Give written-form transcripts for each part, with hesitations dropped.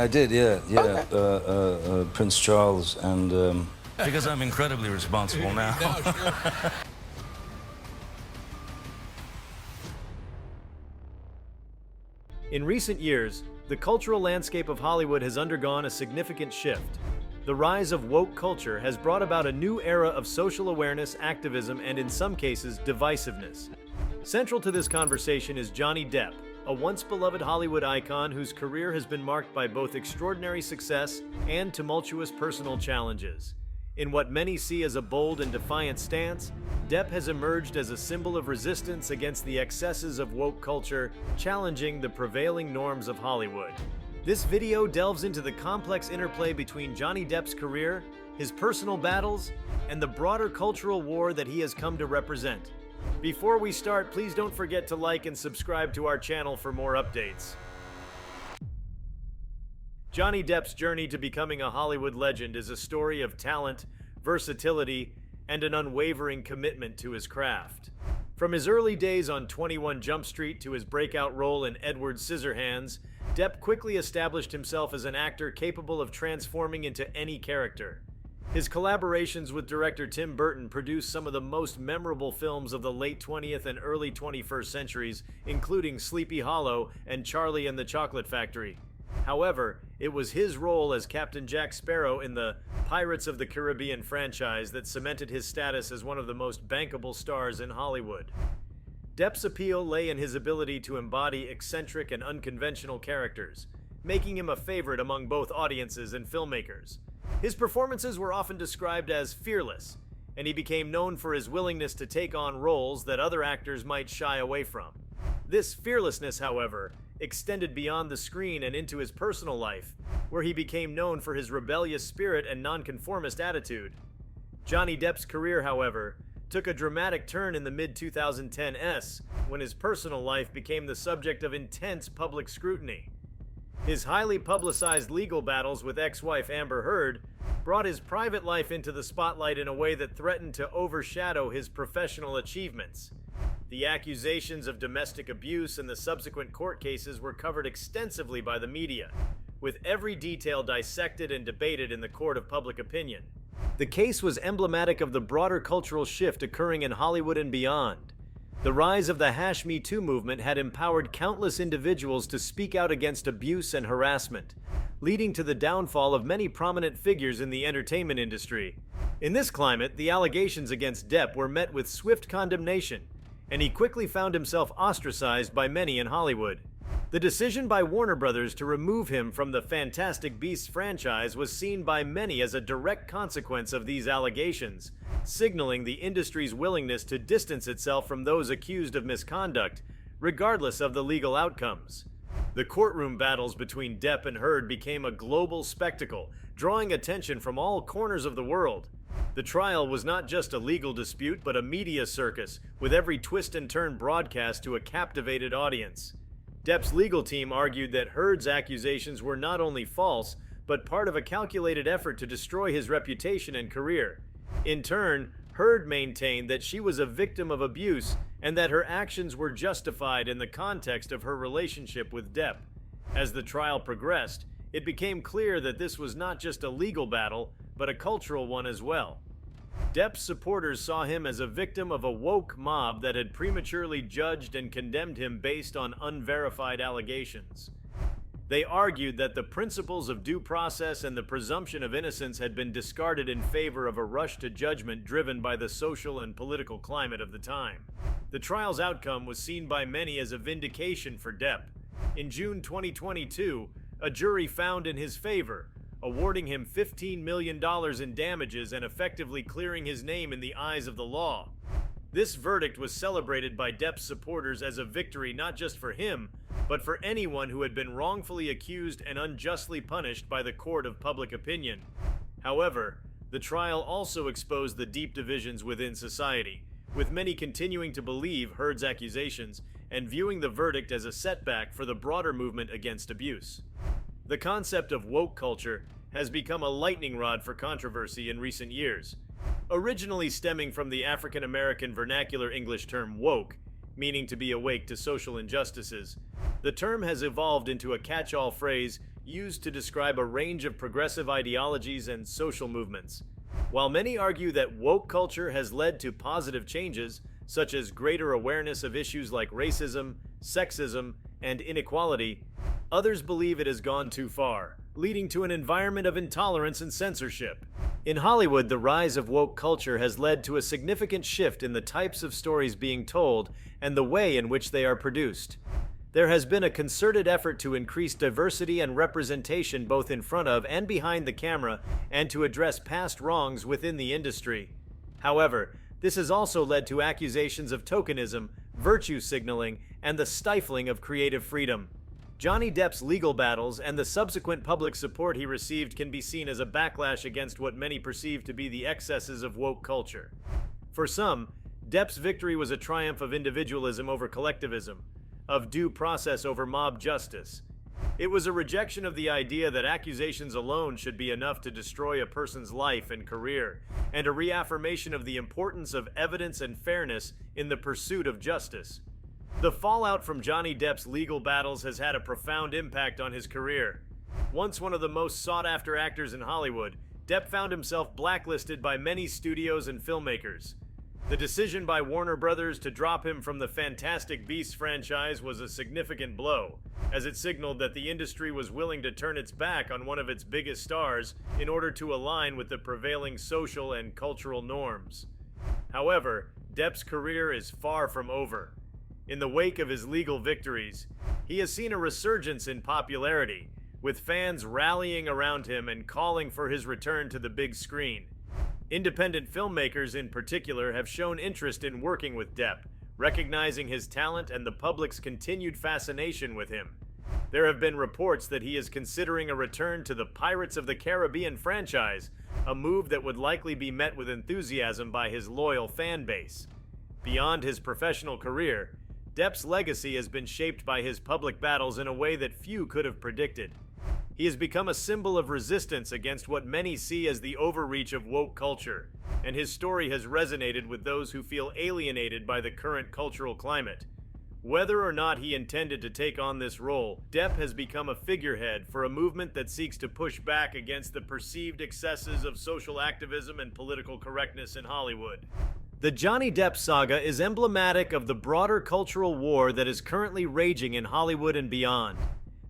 I did, yeah. Prince Charles and... Because I'm incredibly responsible now. No, sure. In recent years, the cultural landscape of Hollywood has undergone a significant shift. The rise of woke culture has brought about a new era of social awareness, activism, and in some cases, divisiveness. Central to this conversation is Johnny Depp, a once-beloved Hollywood icon whose career has been marked by both extraordinary success and tumultuous personal challenges. In what many see as a bold and defiant stance, Depp has emerged as a symbol of resistance against the excesses of woke culture, challenging the prevailing norms of Hollywood. This video delves into the complex interplay between Johnny Depp's career, his personal battles, and the broader cultural war that he has come to represent. Before we start, please don't forget to like and subscribe to our channel for more updates. Johnny Depp's journey to becoming a Hollywood legend is a story of talent, versatility, and an unwavering commitment to his craft. From his early days on 21 Jump Street to his breakout role in Edward Scissorhands, Depp quickly established himself as an actor capable of transforming into any character. His collaborations with director Tim Burton produced some of the most memorable films of the late 20th and early 21st centuries, including Sleepy Hollow and Charlie and the Chocolate Factory. However, it was his role as Captain Jack Sparrow in the Pirates of the Caribbean franchise that cemented his status as one of the most bankable stars in Hollywood. Depp's appeal lay in his ability to embody eccentric and unconventional characters, making him a favorite among both audiences and filmmakers. His performances were often described as fearless, and he became known for his willingness to take on roles that other actors might shy away from. This fearlessness, however, extended beyond the screen and into his personal life, where he became known for his rebellious spirit and nonconformist attitude. Johnny Depp's career, however, took a dramatic turn in the mid-2010s when his personal life became the subject of intense public scrutiny. His highly publicized legal battles with ex-wife Amber Heard brought his private life into the spotlight in a way that threatened to overshadow his professional achievements. The accusations of domestic abuse and the subsequent court cases were covered extensively by the media, with every detail dissected and debated in the court of public opinion. The case was emblematic of the broader cultural shift occurring in Hollywood and beyond. The rise of the #Me Too movement had empowered countless individuals to speak out against abuse and harassment, leading to the downfall of many prominent figures in the entertainment industry. In this climate, the allegations against Depp were met with swift condemnation, and he quickly found himself ostracized by many in Hollywood. The decision by Warner Brothers to remove him from the Fantastic Beasts franchise was seen by many as a direct consequence of these allegations, signaling the industry's willingness to distance itself from those accused of misconduct, regardless of the legal outcomes. The courtroom battles between Depp and Heard became a global spectacle, drawing attention from all corners of the world. The trial was not just a legal dispute, but a media circus, with every twist and turn broadcast to a captivated audience. Depp's legal team argued that Heard's accusations were not only false, but part of a calculated effort to destroy his reputation and career. In turn, Heard maintained that she was a victim of abuse and that her actions were justified in the context of her relationship with Depp. As the trial progressed, it became clear that this was not just a legal battle, but a cultural one as well. Depp's supporters saw him as a victim of a woke mob that had prematurely judged and condemned him based on unverified allegations. They argued that the principles of due process and the presumption of innocence had been discarded in favor of a rush to judgment driven by the social and political climate of the time. The trial's outcome was seen by many as a vindication for Depp. In June 2022, a jury found in his favor, awarding him $15 million in damages and effectively clearing his name in the eyes of the law. This verdict was celebrated by Depp's supporters as a victory not just for him, but for anyone who had been wrongfully accused and unjustly punished by the court of public opinion. However, the trial also exposed the deep divisions within society, with many continuing to believe Heard's accusations and viewing the verdict as a setback for the broader movement against abuse. The concept of woke culture has become a lightning rod for controversy in recent years. Originally stemming from the African-American vernacular English term woke, meaning to be awake to social injustices, the term has evolved into a catch-all phrase used to describe a range of progressive ideologies and social movements. While many argue that woke culture has led to positive changes, such as greater awareness of issues like racism, sexism, and inequality, others believe it has gone too far, leading to an environment of intolerance and censorship. In Hollywood, the rise of woke culture has led to a significant shift in the types of stories being told and the way in which they are produced. There has been a concerted effort to increase diversity and representation both in front of and behind the camera and to address past wrongs within the industry. However, this has also led to accusations of tokenism, virtue signaling, and the stifling of creative freedom. Johnny Depp's legal battles and the subsequent public support he received can be seen as a backlash against what many perceive to be the excesses of woke culture. For some, Depp's victory was a triumph of individualism over collectivism, of due process over mob justice. It was a rejection of the idea that accusations alone should be enough to destroy a person's life and career, and a reaffirmation of the importance of evidence and fairness in the pursuit of justice. The fallout from Johnny Depp's legal battles has had a profound impact on his career. Once one of the most sought-after actors in Hollywood, Depp found himself blacklisted by many studios and filmmakers. The decision by Warner Brothers to drop him from the Fantastic Beasts franchise was a significant blow, as it signaled that the industry was willing to turn its back on one of its biggest stars in order to align with the prevailing social and cultural norms. However, Depp's career is far from over. In the wake of his legal victories, he has seen a resurgence in popularity, with fans rallying around him and calling for his return to the big screen. Independent filmmakers in particular have shown interest in working with Depp, recognizing his talent and the public's continued fascination with him. There have been reports that he is considering a return to the Pirates of the Caribbean franchise, a move that would likely be met with enthusiasm by his loyal fan base. Beyond his professional career, Depp's legacy has been shaped by his public battles in a way that few could have predicted. He has become a symbol of resistance against what many see as the overreach of woke culture, and his story has resonated with those who feel alienated by the current cultural climate. Whether or not he intended to take on this role, Depp has become a figurehead for a movement that seeks to push back against the perceived excesses of social activism and political correctness in Hollywood. The Johnny Depp saga is emblematic of the broader cultural war that is currently raging in Hollywood and beyond.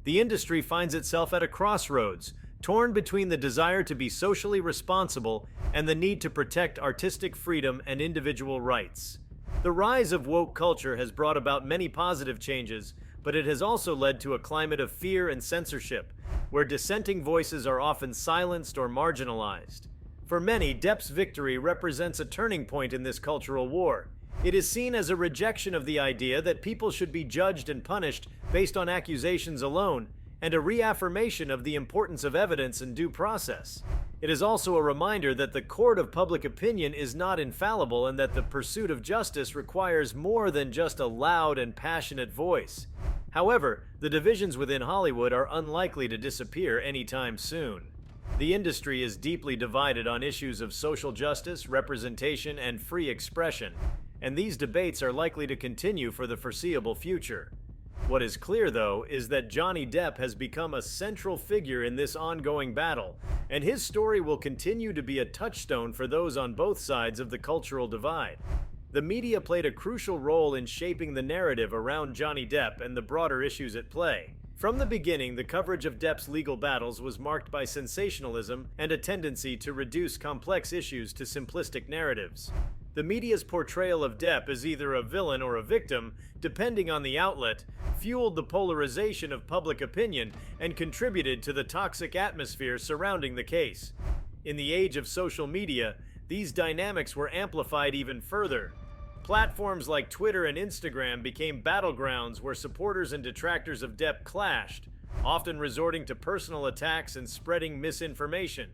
The industry finds itself at a crossroads, torn between the desire to be socially responsible and the need to protect artistic freedom and individual rights. The rise of woke culture has brought about many positive changes, but it has also led to a climate of fear and censorship, where dissenting voices are often silenced or marginalized. For many, Depp's victory represents a turning point in this cultural war. It is seen as a rejection of the idea that people should be judged and punished based on accusations alone, and a reaffirmation of the importance of evidence and due process. It is also a reminder that the court of public opinion is not infallible and that the pursuit of justice requires more than just a loud and passionate voice. However, the divisions within Hollywood are unlikely to disappear anytime soon. The industry is deeply divided on issues of social justice, representation, and free expression, and these debates are likely to continue for the foreseeable future. What is clear, though, is that Johnny Depp has become a central figure in this ongoing battle, and his story will continue to be a touchstone for those on both sides of the cultural divide. The media played a crucial role in shaping the narrative around Johnny Depp and the broader issues at play. From the beginning, the coverage of Depp's legal battles was marked by sensationalism and a tendency to reduce complex issues to simplistic narratives. The media's portrayal of Depp as either a villain or a victim, depending on the outlet, fueled the polarization of public opinion and contributed to the toxic atmosphere surrounding the case. In the age of social media, these dynamics were amplified even further. Platforms like Twitter and Instagram became battlegrounds where supporters and detractors of Depp clashed, often resorting to personal attacks and spreading misinformation.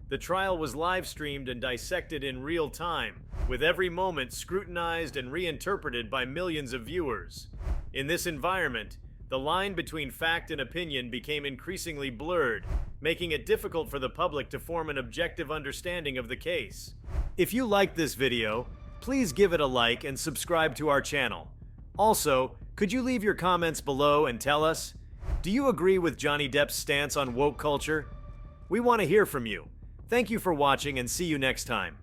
The trial was live-streamed and dissected in real time, with every moment scrutinized and reinterpreted by millions of viewers. In this environment, the line between fact and opinion became increasingly blurred, making it difficult for the public to form an objective understanding of the case. If you liked this video, please give it a like and subscribe to our channel. Also, could you leave your comments below and tell us, Do you agree with Johnny Depp's stance on woke culture? We want to hear from you. Thank you for watching and see you next time.